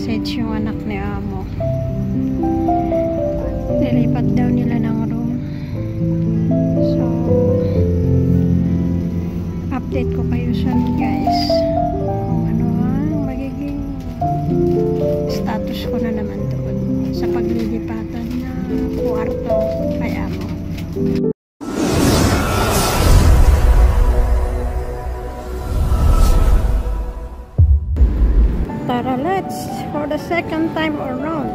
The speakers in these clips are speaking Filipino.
nag-message yung anak ni Amo. Nilipat daw nila ng room. So, update ko kayo soon guys. Kung ano ang magiging status ko na naman doon sa paglilipatan na kwarto kay Amo. Tara, let's for the second time around.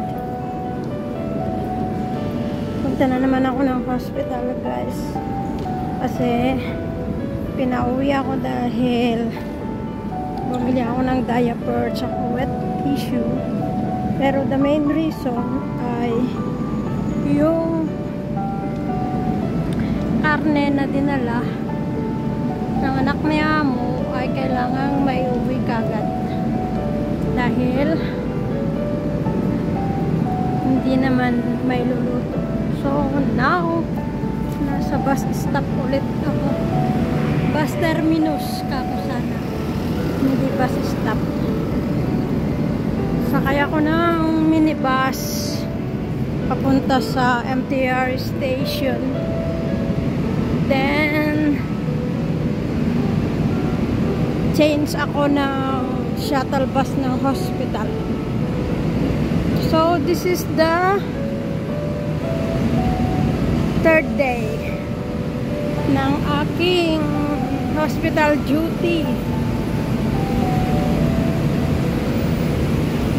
Punta na naman ako ng hospital guys. Kasi pinauwi ako dahil bumili ako ng diaper at wet tissue. Pero the main reason ay yung karne na dinala ng anak ni Amo ay kailangang maiuwi kagad. Dahil hindi naman may luluto. So now nasa bus stop ulit ako. Bus terminus kako sana, hindi bus stop. Sakay ako ng minibus papunta sa MTR station. Then change ako ng shuttle bus ng hospital. So this is the third day ng aking hospital duty.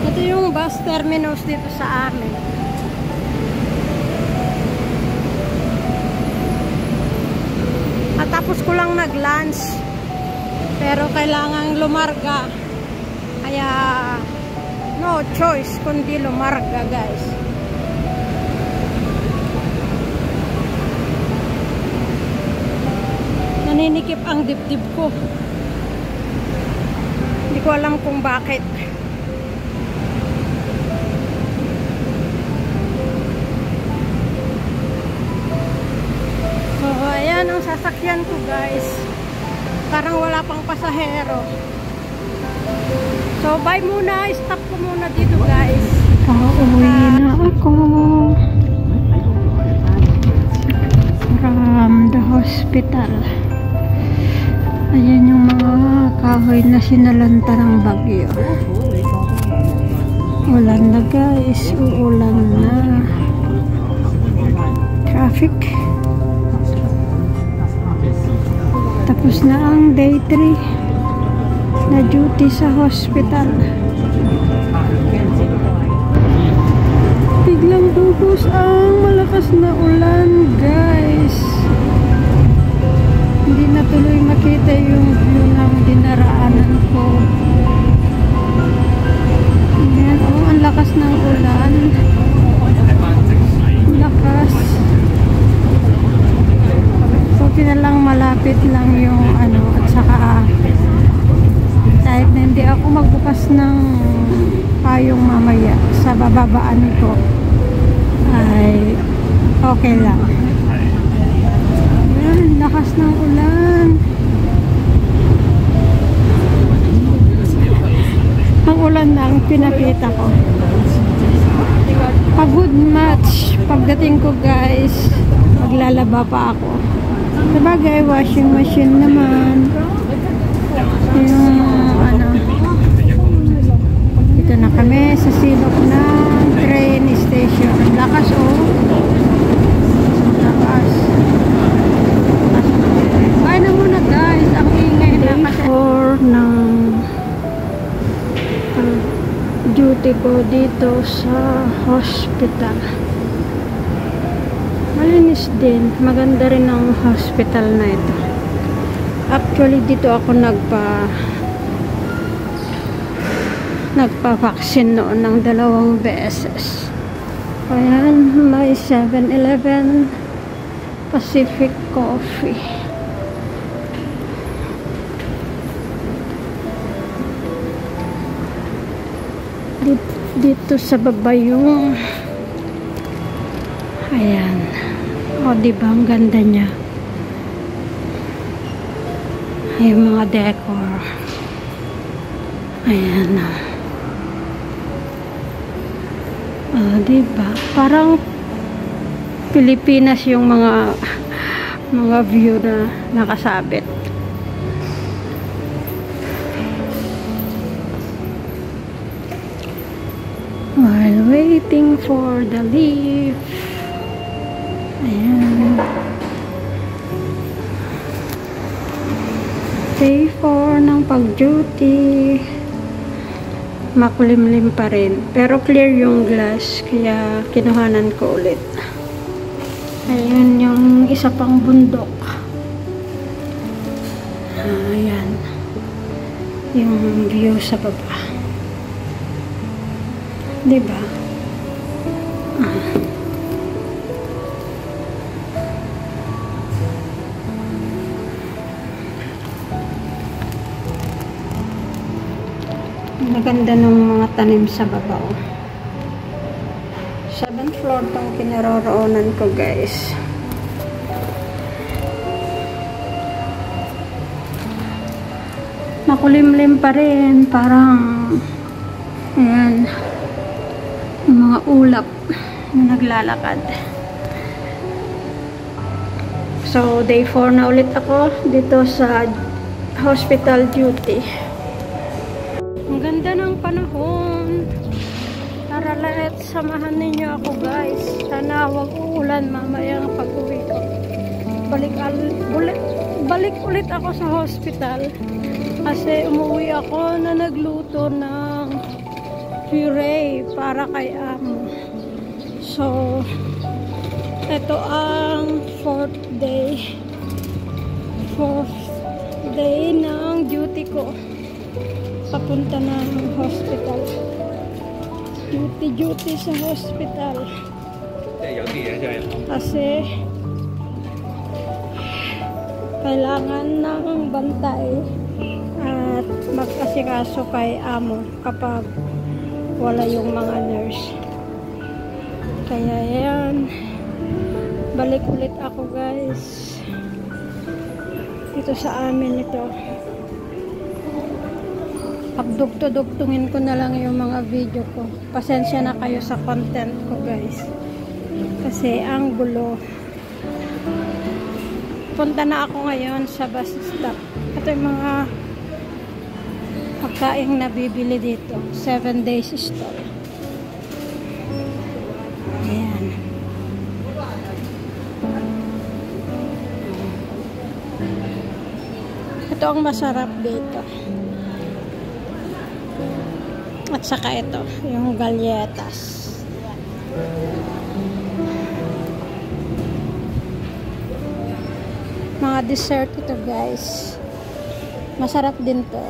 Ito yung bus terminus dito sa amin. At tapos ko lang nag-lunch, pero kailangang lumarga. Kaya no choice kundi lumarga guys. Naninikip ang dibdib ko. Hindi ko alam kung bakit. So ayan ang sasakyan ko guys. Parang wala pang pasahero. So, bye muna. Stop ko muna dito, guys. Pauwi na ako from the hospital. Ayan yung mga kahoy na sinalanta ng bagyo. Ulan na, guys. Uulan na. Traffic. Tapos na ang day 3. Na duty sa hospital. Biglang bubos ang malakas na ulan guys. Hindi na tuloy makita yung view ng dinaraanan ko. Ayan, oh, ang lakas ng ulan. Lakas. So pinalang malapit lang yung ano at saka kahit na hindi ako magbukas ng payong mamaya sa bababaan ko ay okay lang. Ayan, lakas ng ulan. Ang ulan na ang pinakita ko. Pagod match. Pagdating ko guys, maglalaba pa ako. Sabagay, washing machine naman. Yung ano, dito na kami sa silok ng train station. Ang lakas oh. Lakas. Ay na muna guys, ang ingay lakas. For ng duty ko dito sa hospital. Malinis din. Maganda rin ang hospital na ito. Actually, dito ako nagpa-vaccine noon ng 2 beses. Ayan, may 7-Eleven Pacific Coffee. Dito sa baba yung ayan. O, diba ang ganda niya? Yung mga decor. Ayan na. Diba? Parang Pilipinas yung mga view na nakasabit. While waiting for the lift. Ayan. Day 4 ng pag-duty. Makulimlim pa rin. Pero clear yung glass. Kaya kinuhanan ko ulit. Ayan yung isa pang bundok. Ayan. Yung view sa baba. Diba? Maganda ng mga tanim sa baba. 7th floor tong kinaroroonan ko, guys. Makulimlim pa rin. Parang ayan, mga ulap na naglalakad. So, day 4 na ulit ako dito sa hospital duty. Ang ganda ng panahon. Tara, let's samahan ninyo ako, guys. Sana wag uulan mamaya ang pag-uwi ko. Balik ulit ako sa hospital kasi umuwi ako na nagluto ng puree para kay amo. So, ito ang 4th day ng duty ko. Papunta ng hospital. Duty sa hospital. Kasi kailangan ng bantay at mag-asikaso kay amo kapag wala yung mga nurse. Kaya yan, balik ulit ako, guys, dito sa amin ito. Pagdugto-dugtungin ko na lang yung mga video ko. Pasensya na kayo sa content ko, guys, kasi ang gulo. Punta na ako ngayon sa bus stop. Ito yung mga pagkaing nabibili dito. 7 days store. Ayan. Ito ang masarap dito. At saka ito, yung galletas. Mga dessert ito, guys. Masarap din to.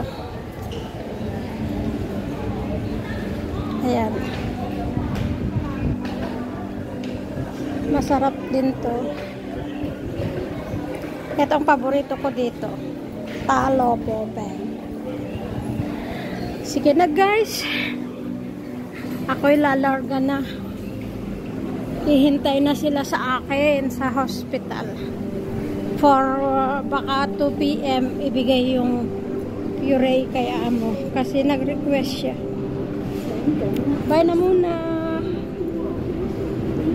Ayan. Masarap din to. Ito ang paborito ko dito. Talo bobeng. Sige na, guys. Ako'y lalarga na. Hihintay na sila sa akin sa hospital. For baka 2 PM ibigay yung puree kay amo. Kasi nag-request siya. Bye na muna.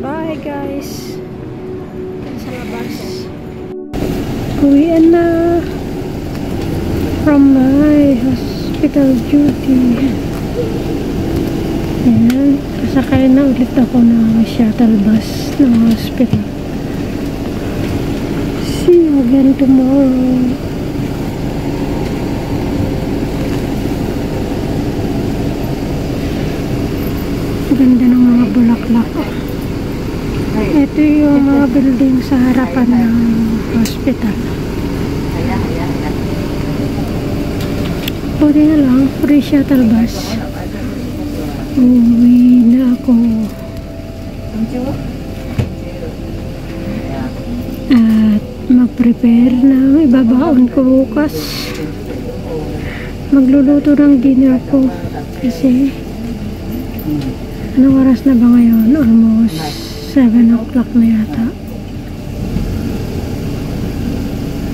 Bye, guys. Sa labas. Uwian na from my hospital duty. Ayan. Kasakay na ulit ako ng shuttle bus ng hospital. See you again tomorrow. Ganda ng mga bulaklak. Ito yung mga building sa harapan ng hospital. Buti na lang, free shuttle bus. Uwi na ako. At mag-prepare na ibabaon ko bukas. Magluluto ng dinner ko kasi anong oras na ba ngayon? Almost 7 o'clock na yata.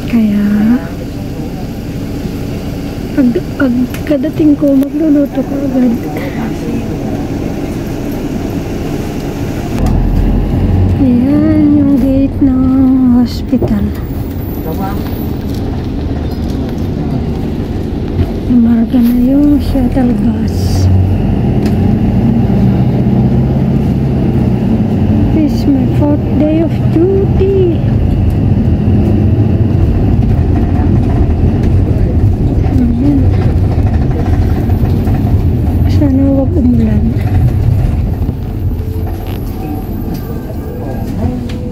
Kaya pagkadating ko magluluto ko agad. hospital. Umarga na yung shuttle bus. This is my 4th day of duty. Sana wag umulan.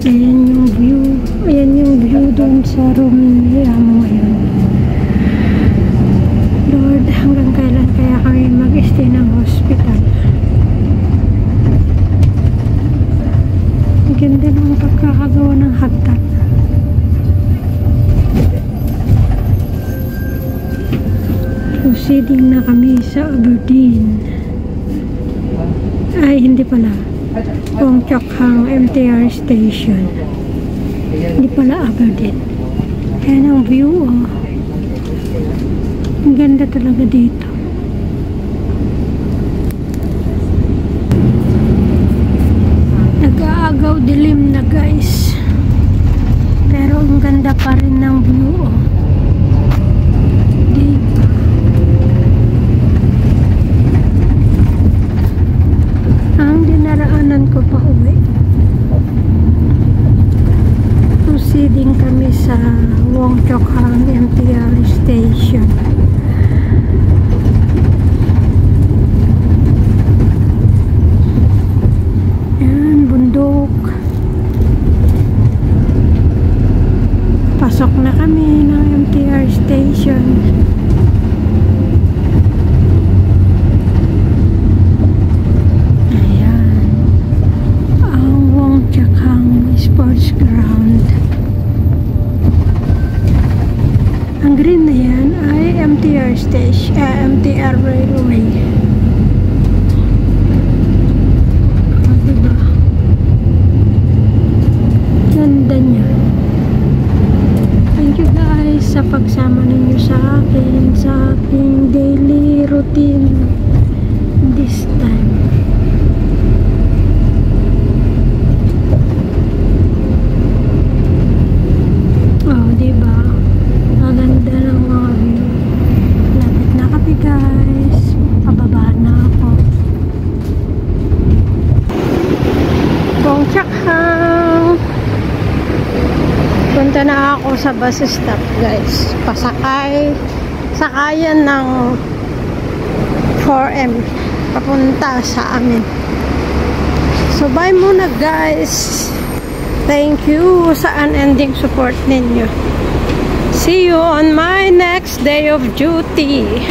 Ayan yung view. Ayan yung view doon sa room ni Amo ngayon. Lord, hanggang kailan kaya kami mag-stay ng hospital? Ang ganda ng pagkakagawa ng hagdan. Proceeding na kami sa Aberdeen. Ay, hindi pala. Wong Chok Hang MTR Station. Hindi pala Aberdeen. Ayan ang view, oh. Ang ganda talaga dito. Nag-aagaw dilim na, guys. Pero ang ganda pa rin ng view, oh. Dito. Ang dinaraanan ko pa uwi. Proceeding kami sa Wong Chok Hang MTR Station. Yan, bundok. Pasok na kami ng MTR Station. Sports ground. Ang green na yan ay MTR station, MTR railway. Diba? Ganda niya. Thank you guys sa pagsama ninyo sa akin sa aking daily routine this time. Punta na ako sa bus stop, guys. Sakayan ng 4M papunta sa amin. So bye muna, guys. Thank you sa unending support ninyo. See you on my next day of duty.